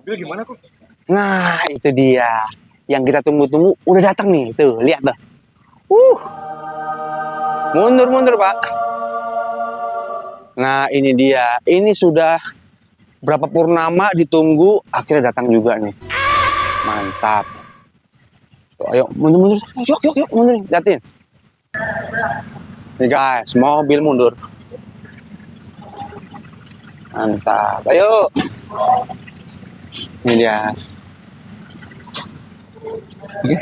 mobil gimana kok? Nah, itu dia. Yang kita tunggu-tunggu udah datang nih. Tuh, lihat tuh. Mundur, Pak. Nah, ini dia. Ini sudah berapa purnama ditunggu, akhirnya datang juga nih. Mantap. Tuh, ayo, mundur. Yuk, mundur. Liatin. Nih guys, mobil mundur. Mantap. Ayo. Ini dia. Oke.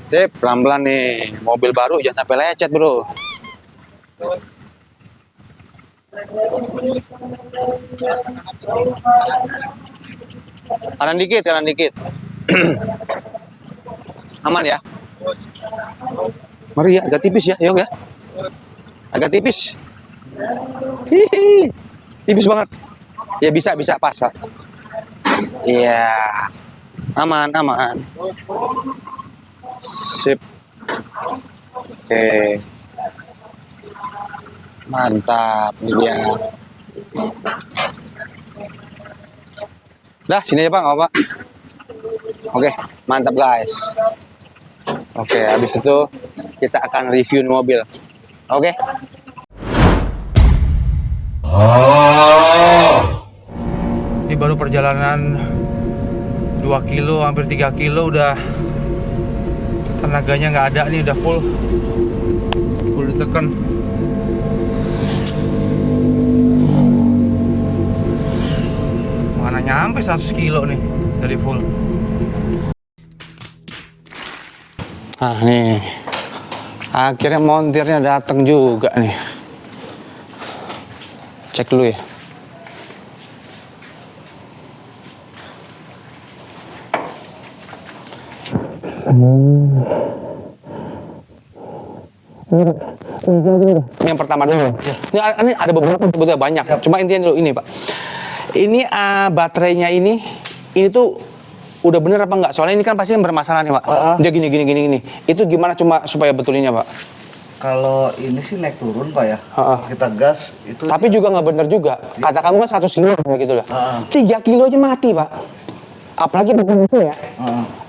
Sip, pelan-pelan nih. Mobil baru jangan sampai lecet, bro. Kanan dikit. Aman ya? Mari ya, agak tipis ya, yuk ya. Agak tipis. Hihi. Tipis banget. Ya bisa pas, Pak. Iya. Aman. Sip. Oke. Mantap, ini dia. Dah, sini aja Pak, nggak apa-apa. Oke, mantap guys. Oke, habis itu kita akan review mobil. Oke. Ini baru perjalanan 2 kilo, hampir 3 kilo udah tenaganya nggak ada nih, udah full ditekan. Mana nyampe 100 kilo nih dari full. Nah nih, akhirnya montirnya datang juga nih. Cek dulu ya. Ini yang pertama dulu. Ini ada beberapa, sebetulnya banyak. Cuma intinya dulu ini Pak. Ini baterainya ini tuh udah bener apa enggak? Soalnya ini kan pasti bermasalah nih Pak. Dia gini. Itu gimana cuma supaya betulinnya Pak? Kalau ini sih naik turun Pak ya. Kita gas itu. Tapi juga nggak bener juga. Kata kamu kan 100 kilo gitu lah. 3 kilo aja mati Pak. Apalagi bermasalah ya.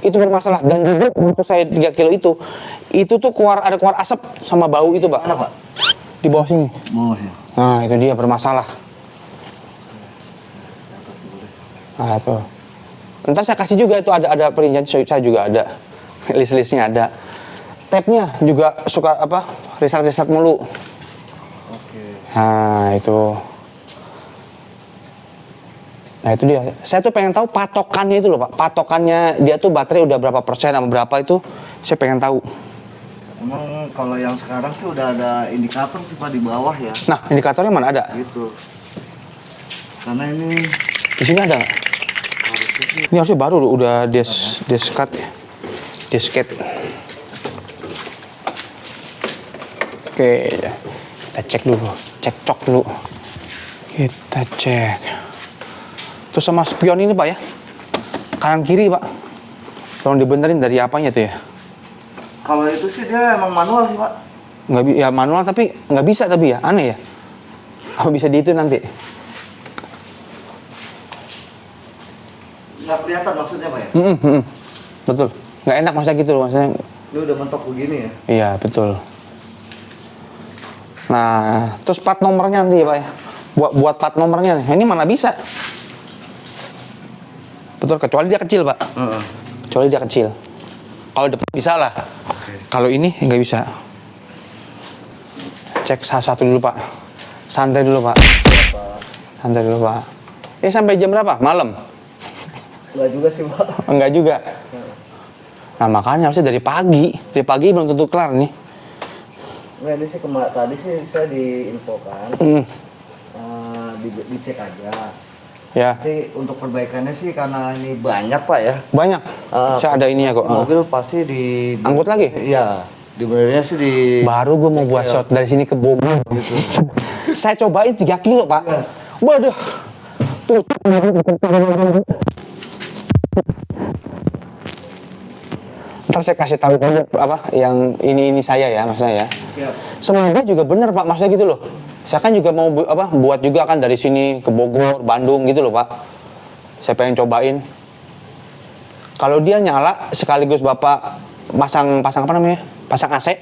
Itu bermasalah. Dan juga waktu saya 3 kilo itu tuh ada keluar asap sama bau itu Pak. Mana Pak? Di bawah sini. Oh ya. Nah itu dia bermasalah. Nah itu. Ntar saya kasih juga itu ada perincian, saya juga ada. List-listnya ada. Tabnya juga suka riset mulu. Oke. Nah itu dia. Saya tuh pengen tahu patokannya itu loh Pak. Patokannya dia tuh baterai udah berapa persen sama berapa itu saya pengen tahu. Emang kalau yang sekarang sih udah ada indikator sih Pak di bawah ya. Nah indikatornya mana ada? Gitu. Karena ini di sini ada nggak? Ini harusnya baru loh, udah deskat ya. Disket. Oke, kita cek dulu, cek dulu. Kita cek. Terus sama spion ini Pak ya, kanan kiri Pak. Tolong dibenerin dari apanya tuh ya? kalau itu sih dia emang manual sih Pak. Ya manual tapi nggak bisa tapi ya, aneh ya. Apa bisa di itu nanti? Nggak kelihatan maksudnya Pak ya? Betul. Nggak enak maksudnya gitu loh, maksudnya. Ini udah mentok begini ya? Iya betul. Nah, terus plat nomornya nanti Pak ya. Buat plat nomornya, ini mana bisa? Betul, kecuali dia kecil Pak. Kecuali dia kecil. Kalau depan bisa lah. Kalau ini nggak bisa. Cek satu dulu Pak. Santai dulu Pak. Santai dulu Pak. Ini sampai jam berapa? Malam? Enggak juga sih Pak. Enggak juga. Nah makanya harusnya dari pagi. Dari pagi belum tentu kelar nih. Enggak, ini sih tadi sih saya diinfokan. Dicek aja. Ya. Tapi untuk perbaikannya sih karena ini banyak Pak ya. Banyak. Saya ada ininya kok. Mobil pasti angkut lagi? Iya. Dibenernya sih baru gue mau buat shot dari sini ke Bogor. Gitu. Saya cobain 3 kilo Pak. Ya. Waduh. Tuh. Ntar saya kasih tahu kamu apa yang ini saya ya, maksudnya ya. Siap. Semoga juga bener Pak, maksudnya gitu loh. Saya kan juga mau buat juga kan dari sini ke Bogor, Bandung gitu loh Pak. Saya pengen cobain. Kalau dia nyala sekaligus Bapak pasang apa namanya? Pasang AC.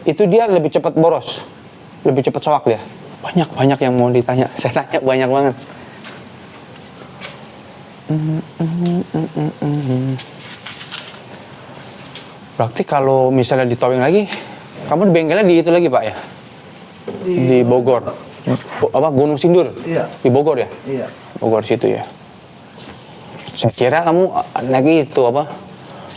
Itu dia lebih cepat boros. Lebih cepat soak dia. Banyak yang mau ditanya. Saya tanya banyak banget. Berarti kalau misalnya di towing lagi, kamu di bengkelnya di itu lagi Pak ya? Di Bogor. Apa Gunung Sindur? Iya. Di Bogor ya? Iya. Bogor situ ya. Saya kira kamu naik itu apa?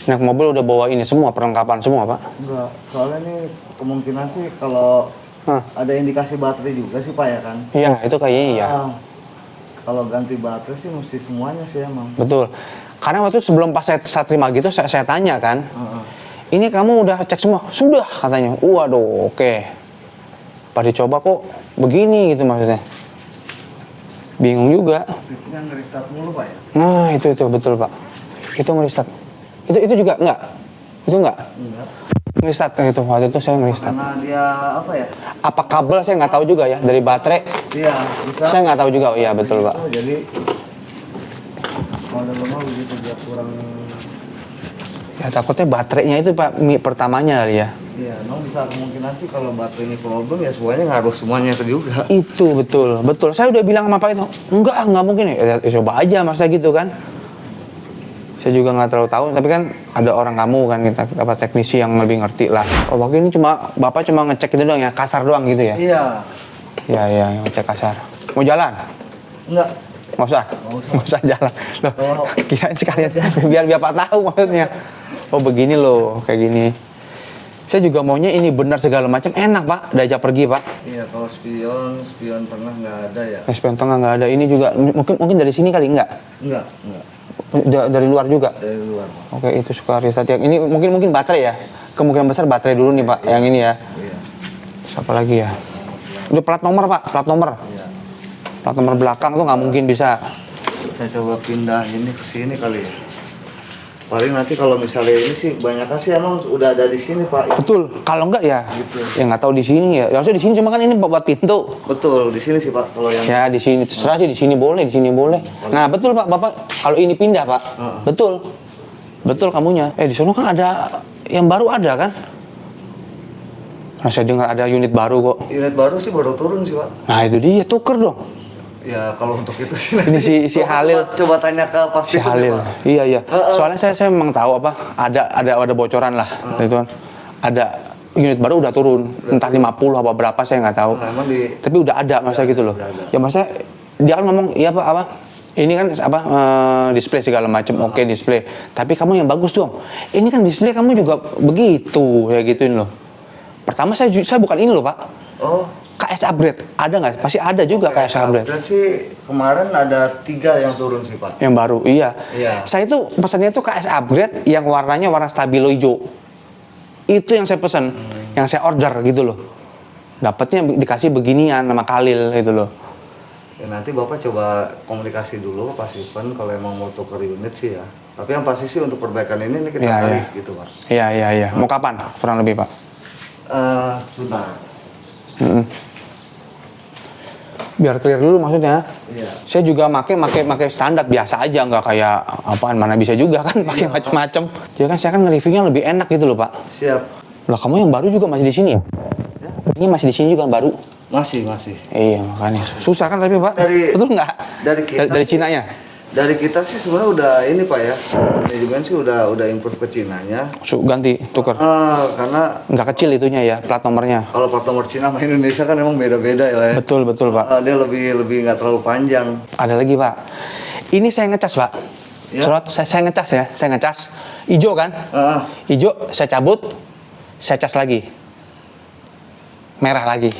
Naik mobil udah bawa ini semua perlengkapan semua Pak? Enggak, soalnya nih kemungkinan sih kalau ada indikasi baterai juga sih Pak ya kan? Iya, itu kayaknya iya. Kalau ganti baterai sih mesti semuanya sih emang. Betul. Karena waktu itu sebelum pas saya terima gitu, saya tanya kan, ini kamu udah cek semua? Sudah katanya. Waduh, oke. Pas dicoba kok begini gitu maksudnya. Bingung juga. Tripnya nge-restart mulu Pak ya? Nah itu betul Pak. Itu nge-restart. Itu juga enggak? Itu enggak? Enggak. Nge-restart gitu. Waktu itu saya nge-restart. Karena dia apa ya? Apa kabel saya nggak tahu juga ya dari baterai. Iya, bisa. Saya nggak tahu juga. Iya betul Pak. Jadi kalau lemah begitu dia kurang. Ya takutnya baterainya itu Pak pertamanya kali ya. Iya, memang bisa kemungkinan sih kalau baterai ini problem ya semuanya ngaruh semuanya itu juga. Itu betul. Saya udah bilang sama Pak itu, nggak mungkin ya. Coba aja maksudnya gitu kan. Saya juga nggak terlalu tahu, tapi kan ada orang kamu kan kita apa teknisi yang lebih ngerti lah. Oh, waktu ini Bapak cuma ngecek itu doang ya, kasar doang gitu ya? Iya. Iya, ngecek kasar. Mau jalan? Enggak. Nggak usah. Nggak usah jalan. Loh, kirain sekalian biar Bapak tahu maksudnya. Oh begini loh, kayak gini. Saya juga maunya ini benar segala macam, enak Pak, diajak pergi Pak. Iya, kalau spion tengah nggak ada ya. Spion tengah nggak ada, ini juga mungkin dari sini kali enggak? Enggak. Dari luar juga? Dari luar Pak. Oke, itu suka restart yang ini mungkin baterai ya. Kemungkinan besar baterai dulu nih Pak, yang ini ya. Iya. Siapa lagi ya? Udah plat nomor Pak, plat nomor. Iya. Plat nomor belakang tuh nggak mungkin bisa. Saya coba pindah ini ke sini kali ya. Paling nanti kalau misalnya ini sih banyak sih emang udah ada di sini Pak. Betul. Kalau enggak ya, Gitu. ya nggak tahu di sini ya. Harusnya di sini cuma kan ini buat pintu. Betul, di sini sih Pak kalau yang. Ya di sini terserah sih, di sini boleh, di sini boleh. Nah betul Pak, Bapak kalau ini pindah Pak, betul kamunya. Di sana kan ada yang baru ada kan? Nah saya dengar ada unit baru kok. Unit baru sih baru turun sih Pak. Nah itu dia, tuker dong. Ya kalau untuk itu sih. Ini si Halil. Coba tanya ke pasti. Si Halil. Iya. Soalnya saya memang tahu apa, ada bocoran lah, gitu kan. Ada unit baru udah turun, entah 50 apa berapa saya nggak tahu. Nah, tapi udah ada masa gitu loh. Ya masa dia kan ngomong iya Pak apa? Ini kan apa display segala macam, oke display. Tapi kamu yang bagus dong. Ini kan display kamu juga begitu, ya gituin loh. Pertama saya bukan ini loh Pak. Oh. KS upgrade ada nggak? Pasti ada juga KS upgrade. Sih kemarin ada 3 yang turun sih Pak. Yang baru, iya. Iya. Saya itu pesannya itu KS upgrade yang warnanya warna stabilo hijau. Itu yang saya pesan, yang saya order gitu loh. Dapatnya dikasih beginian sama Khalil gitu loh. Ya, nanti Bapak coba komunikasi dulu Pak Steven kalau emang mau tuker unit sih ya. Tapi yang pasti sih untuk perbaikan ini kita tarik gitu Pak. Iya. Mau kapan? Kurang lebih Pak. Sebentar. Biar clear dulu maksudnya. Iya. Saya juga pakai standar biasa aja, nggak kayak apaan, mana bisa juga kan pakai macam-macam. Jadi kan saya kan nge-reviewnya lebih enak gitu loh Pak. Siap. Lah kamu yang baru juga masih di sini ya? Ini masih di sini juga baru. Masih. Iya makanya susah kan tapi Pak. Betul nggak? Dari kita dari Cina-nya. Dari kita sih sebenarnya udah ini Pak ya. Manajemen sih udah improve ke Cina-nya. Ganti tuker. Karena nggak kecil itunya ya plat nomornya. Kalau plat nomor Cina sama Indonesia kan emang beda-beda ya. Betul Pak. Dia lebih nggak terlalu panjang. Ada lagi Pak. Ini saya ngecas Pak. Ya? Saya ngecas ya. Saya ngecas. Ijo kan? Ijo saya cabut. Saya cas lagi. Merah lagi.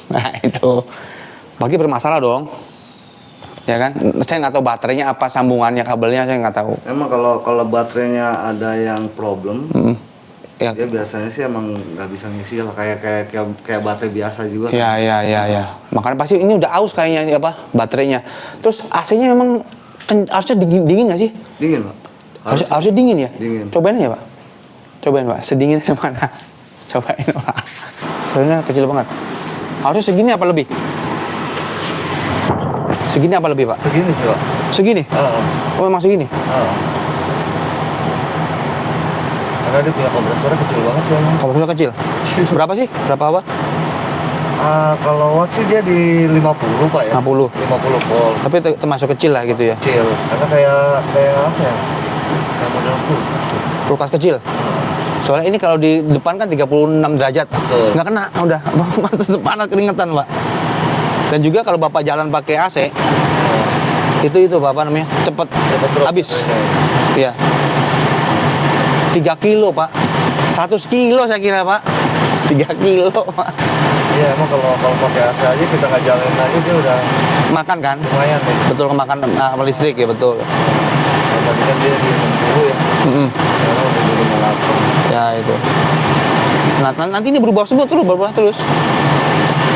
Nah itu. Bagi bermasalah dong. Ya kan? Saya nggak tahu baterainya apa, sambungannya, kabelnya saya nggak tahu. Emang kalau baterainya ada yang problem, ya. Dia biasanya sih emang nggak bisa ngisi lah kayak baterai biasa juga. Iya. Makanya pasti ini udah aus kayaknya ini apa baterainya. Terus AC-nya memang harusnya dingin nggak sih? Dingin Pak. Harusnya dingin ya? Dingin. Cobain aja Pak. Cobain Pak, sedingin mana? Cobain Pak. Soalnya kecil banget. Harusnya segini apa lebih? Segini apa lebih Pak? Segini sih Pak. Segini? Oh memang segini? Karena dia punya kompresornya kecil banget sih emang. Kompresornya kecil? Berapa sih? Berapa watt? Kalau watt sih dia di 50 Pak ya. 50? 50 volt. Tapi termasuk kecil lah gitu ya? Kecil. Karena kayak apa ya? Kayak model kulkas. Kulkas kecil? Soalnya ini kalau di depan kan 36 derajat. Betul. Nggak kena, udah. Panas keringetan Pak. Dan juga kalau Bapak jalan pakai AC, itu Bapak namanya cepet habis. Iya. 3 kilo Pak. 100 kilo saya kira Pak. 3 kilo Pak. Iya emang kalau pakai AC aja kita nggak jalanin aja dia udah Makan kan? lumayan nih. Betul, kemakan listrik ya betul. Tadi kan dia di 60 ya. Sekarang udah di 58. Ya itu. Nah nanti ini berubah terus.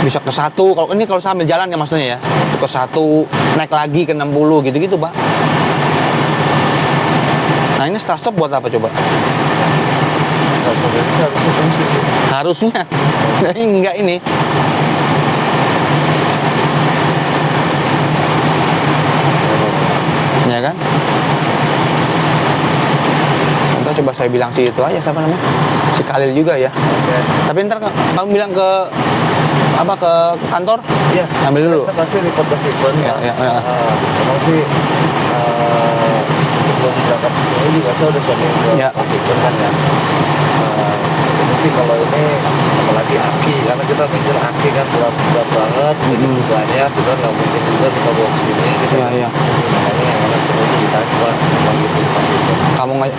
Bisa ke 1, kalau sambil jalan ya maksudnya ya. Ke 1, naik lagi ke 60 gitu-gitu Pak. Nah ini start stop buat apa coba? Kalau ini harusnya fungsi sih. Harusnya. Enggak ini. Ya kan? Ntar coba saya bilang si itu aja, siapa namanya? Si Khalil juga ya. Oke. Tapi ntar kamu bilang ke kantor? Iya. Ambil dulu. Saya pasti report ke Steven. Ya. Emang sih sebelum berangkat ke sini juga saya udah sounding ke Ya. Pak Steven kan ya. Ini sih kalau ini apalagi aki, karena kita mikir aki kan berat banget, ini banyak, kita nggak mungkin juga kita bawa ke sini. Iya. Makanya yang enak semuanya ditarik Pak, gitu Pak Steven.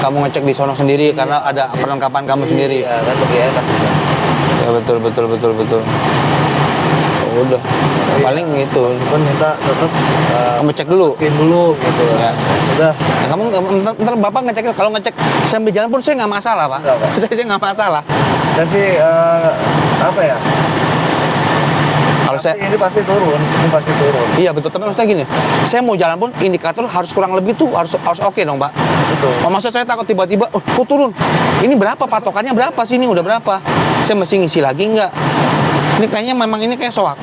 Kamu ngecek di sono sendiri karena ada perlengkapan kamu sendiri. Iya kan lebih enak juga. Ya betul. Oh, udah. Paling itu. Steven minta tetap Kamu cek dulu. pin dulu gitu. Ya. Sudah. Ya, kamu ntar Bapak ngecek, kalau ngecek sambil jalan pun saya nggak masalah Pak. Enggak, Pak. Saya nggak masalah. Saya sih apa ya? Kalau saya ini pasti turun, iya betul, tapi maksudnya gini, saya mau jalan pun indikator harus kurang lebih tuh harus oke dong Pak. Betul. Oh, maksud saya takut tiba-tiba, kok turun? Ini berapa patokannya berapa sih ini udah berapa? Saya mesti ngisi lagi nggak? Ini kayaknya memang ini kayak soak.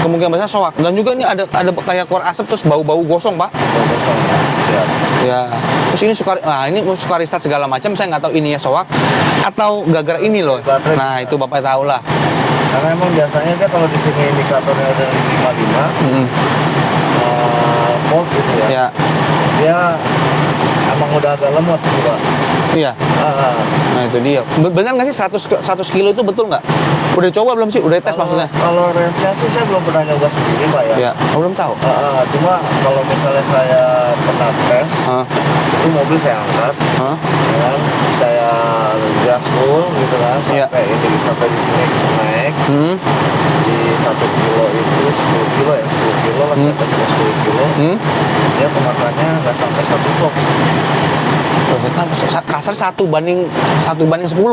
Kemungkinan besar soak. Dan juga ini ada kayak keluar asap terus bau-bau gosong Pak. Kosong. Siap. Ya. Terus ini ini suka restart segala macam. Saya nggak tahu ininya soak atau gara-gara ini loh. Nah itu Bapak tahu lah. Karena emang biasanya kan kalau di sini indikatornya udah 55 volt gitu ya. Ya. Dia emang udah agak lemot sih Pak. Iya. Nah itu dia. Benar nggak sih 100 kilo itu betul nggak? Udah coba belum sih? Udah tes maksudnya? Kalau range-nya sih saya belum pernah nyoba sendiri Pak ya. Ya. Oh, belum tahu. Cuma kalau misalnya saya pernah tes, itu mobil saya angkat, ya kan, saya gas full gitu kan, sampai di sini naik. Di 1 kilo itu 10 kilo ya, 10 kilo lah, di atas 10 kilo. Dia pemakannya nggak sampai 1 vlog. Kan kasar 1:10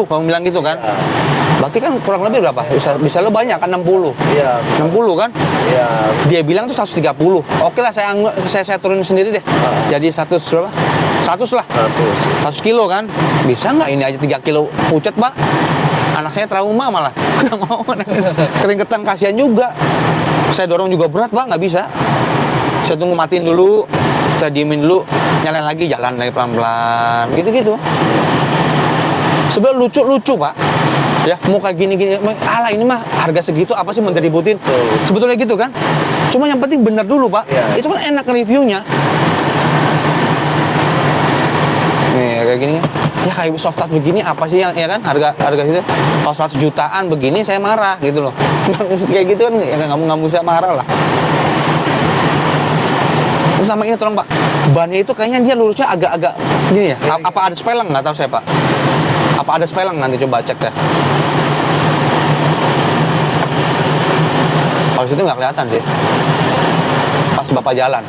kamu bilang gitu kan? Ya. Berarti kan kurang lebih berapa? Bisa lo banyak kan 60. Iya. 60 kan? Iya. Dia bilang tuh 130. Oke lah saya turunin sendiri deh. Jadi 100 berapa? 100 lah. 100 kilo kan? Bisa nggak ini aja 3 kilo pucet Pak? Anak saya trauma malah. Nggak mau. Keringetan kasihan juga. Saya dorong juga berat Pak, nggak bisa. Saya tunggu matiin dulu, saya diemin dulu, nyalain lagi, jalan lagi pelan-pelan, gitu-gitu. Sebenarnya lucu Pak. Ya, mau kayak gini-gini, alah ini mah harga segitu apa sih mau diributin? Sebetulnya gitu kan? Cuma yang penting benar dulu Pak. Ya. Itu kan enak reviewnya. Nih kayak gini. Ya kayak soft touch begini apa sih yang ya kan harga gitu. Kalau 100 jutaan begini saya marah gitu loh. Kayak gitu kan ya nggak bisa marah lah. Terus sama ini tolong Pak, bannya itu kayaknya dia lurusnya agak-agak gini ya. Apa ada speleng nggak tahu saya Pak. Apa ada speleng nanti coba cek deh. Kalau situ nggak kelihatan sih. Pas Bapak jalan.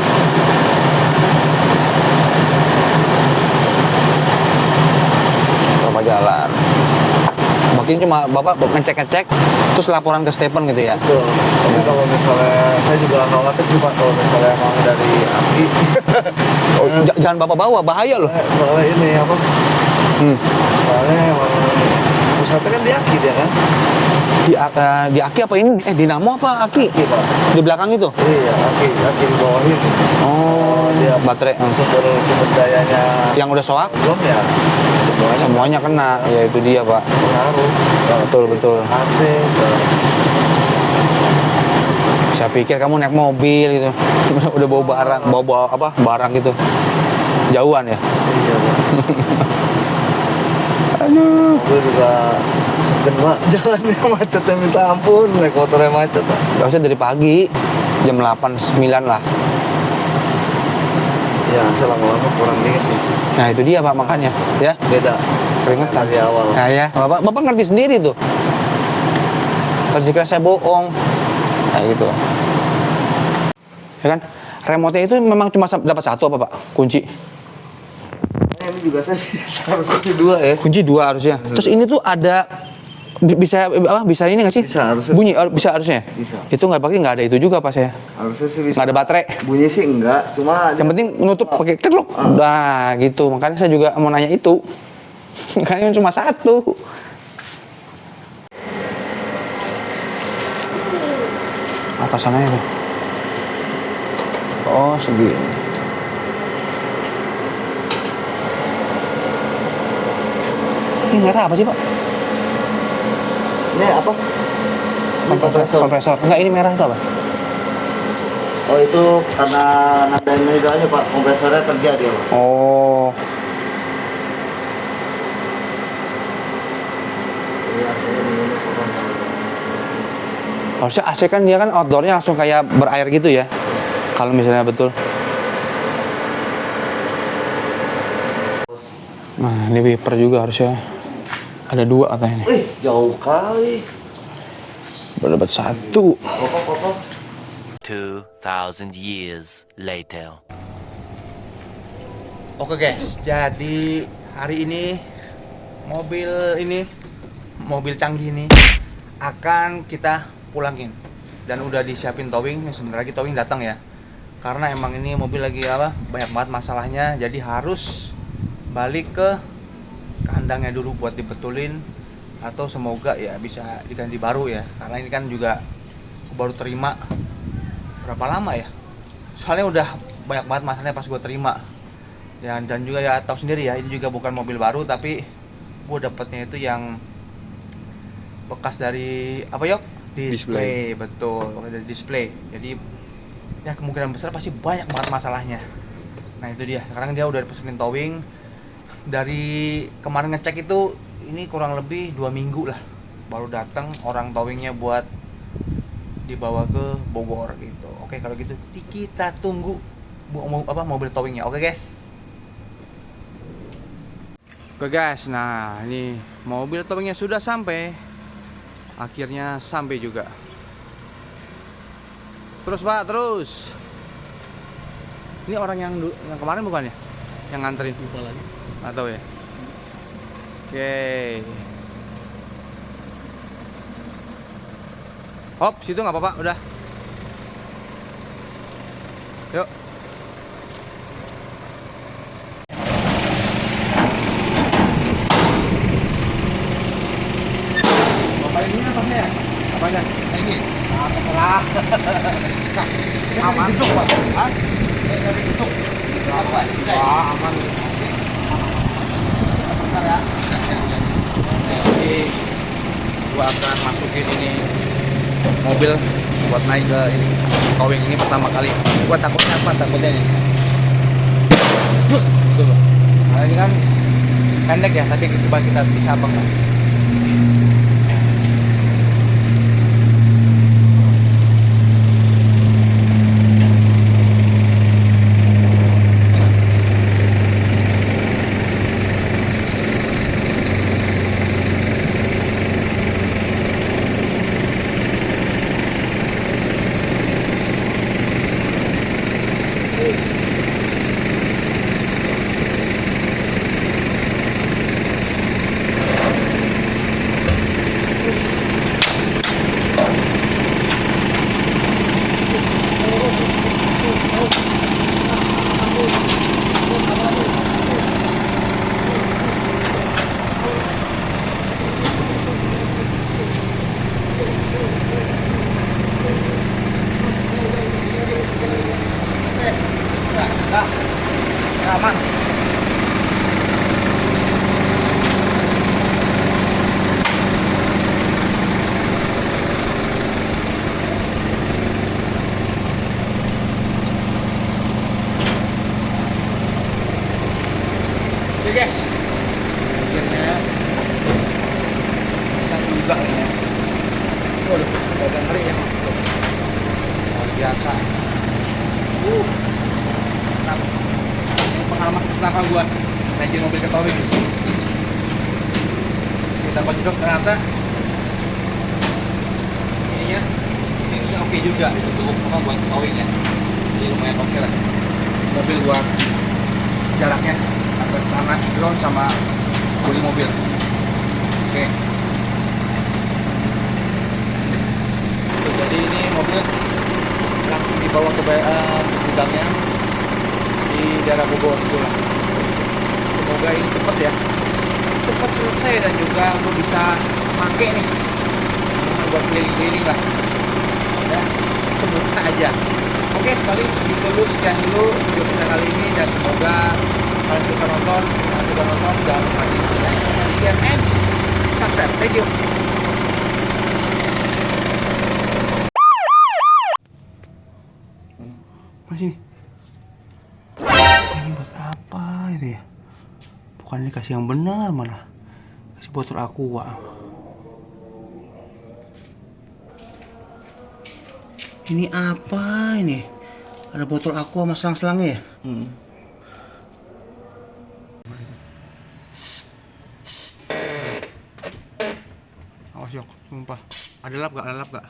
Bapak jalan. Mungkin cuma Bapak ngecek-ngecek terus laporan ke Stephen gitu ya. Betul. Tapi kalau misalnya saya juga khawatir sih Pak kalau misalnya emang dari api. Jangan Bapak bawa, bahaya loh. Soalnya ini apa? Soalnya emang pusatnya kan di aki dia kan. Di aki apa ini? Dinamo apa aki? Aki Pak. Di belakang itu? Iya, aki di bawah ini. Oh, Dia baterai. sumber dayanya Yang udah soak? belum ya. Semuanya kena. Ya itu dia, Pak. pengaruh. Betul. AC. Saya pikir kamu naik mobil gitu. Udah bawa barang, bawa apa? Barang gitu. Jauhan ya? Iya Pak. Aduh. Gue juga segen Pak. Jalannya macetnya minta ampun. Naik motornya macet Pak. Harusnya dari pagi jam 8, 9 lah. Ya, lama-lama kurang dikit sih. Nah itu dia Pak makanya ya. Beda. Keringetan. Dari awal. Nah ya, Bapak ngerti sendiri tuh. Kalau dikira saya bohong. Kayak gitu. Ya kan? Remote itu memang cuma dapat satu apa Pak? Kunci. Ini juga saya harusnya sih 2 ya. Kunci 2 harusnya. Terus ini tuh ada bisa apa? Bisa ini nggak sih? Bisa, harusnya. Bunyi bisa harusnya. Bisa. Itu nggak berarti nggak ada itu juga Pak saya. Harusnya sih bisa. Nggak ada baterai. Bunyi sih enggak, cuma Yang penting nutup pakai keklok. Nah, gitu. Makanya saya juga mau nanya itu. Kayaknya cuma satu. Atas sana itu. Oh, segini. Ini merah apa sih, Pak? ini apa? Ini Kompresor. Enggak, ini merah itu apa? Oh itu karena nadain itu aja Pak, kompresornya kerja dia Pak. Oh, Iya, saya ini kurang. harusnya AC kan dia kan outdoornya langsung kayak berair gitu ya. Kalau misalnya betul. Nah, ini wiper juga harusnya. Ada 2 katanya nih. Wih, jauh kali. Baru dapat 1. Pokok. 2,000 years later. Oke guys, jadi hari ini mobil canggih ini akan kita pulangin dan udah disiapin towing. Sebentar lagi towing datang ya, karena emang ini mobil lagi banyak banget masalahnya, jadi harus balik ke kandangnya dulu buat dibetulin atau semoga ya bisa diganti baru ya, karena ini kan juga baru terima berapa lama ya, soalnya udah banyak banget masalahnya pas gue terima ya. Dan juga ya tahu sendiri ya, ini juga bukan mobil baru, tapi gue dapetnya itu yang bekas dari apa Yok? Display. Betul, bekas dari display. Jadi ya kemungkinan besar pasti banyak banget masalahnya. Nah itu dia, sekarang dia udah dipesenin towing. Dari kemarin ngecek itu ini kurang lebih 2 minggu lah baru datang orang towingnya buat dibawa ke Bogor gitu. Oke, kalau gitu kita tunggu mobil towingnya. Oke guys. Oke guys, nah ini mobil towingnya sudah sampai. Akhirnya sampai juga. Terus Pak, terus. Ini orang yang kemarin bukan ya? Yang nganterin. Lupa lagi. Nggak tahu ya. Oke. Hop, situ nggak apa-apa, udah. Yuk. Ini apanya ya? Apanya? Ini. Apa salah? Aman tuh, Pak. Hah? Dari tutup. Apa? Aman. Bentar ya. Jadi gua akan masukin ini mobil buat naik ke ini towing ini pertama kali. Gua takutnya apa? Takutnya ini. Tuh. Nah, ini kan pendek ya, tapi coba kita bisa apa enggak? juga nih ya. Waduh, agak ngeri ya. Luar biasa. Nah, ini pengalaman pertama gua naikin mobil ke towing. Kita juga ternyata ininya ini oke juga, itu cukup apa buat towing ya. Jadi lumayan oke lah. Mobil buat jaraknya antara drone sama bodi mobil. Oke. Jadi ini mobil langsung dibawa ke gudangnya di daerah Bogor gitu lah. Semoga ini cepat ya, cepat selesai dan juga aku bisa pakai nih buat keliling-keliling lah ya, semoga aja. Oke, paling segitu dulu, sekian dulu video kita kali ini, dan semoga kalian suka nonton. Jangan lupa di like, comment, and subscribe. Thank you. Mana sini? Ini buat apa itu ya? Bukan dikasih yang benar, malah kasih botol aqua. Ini apa ini? Ada botol aqua sama selang-selangnya ya? Awas Yok, sumpah. Ada lap gak?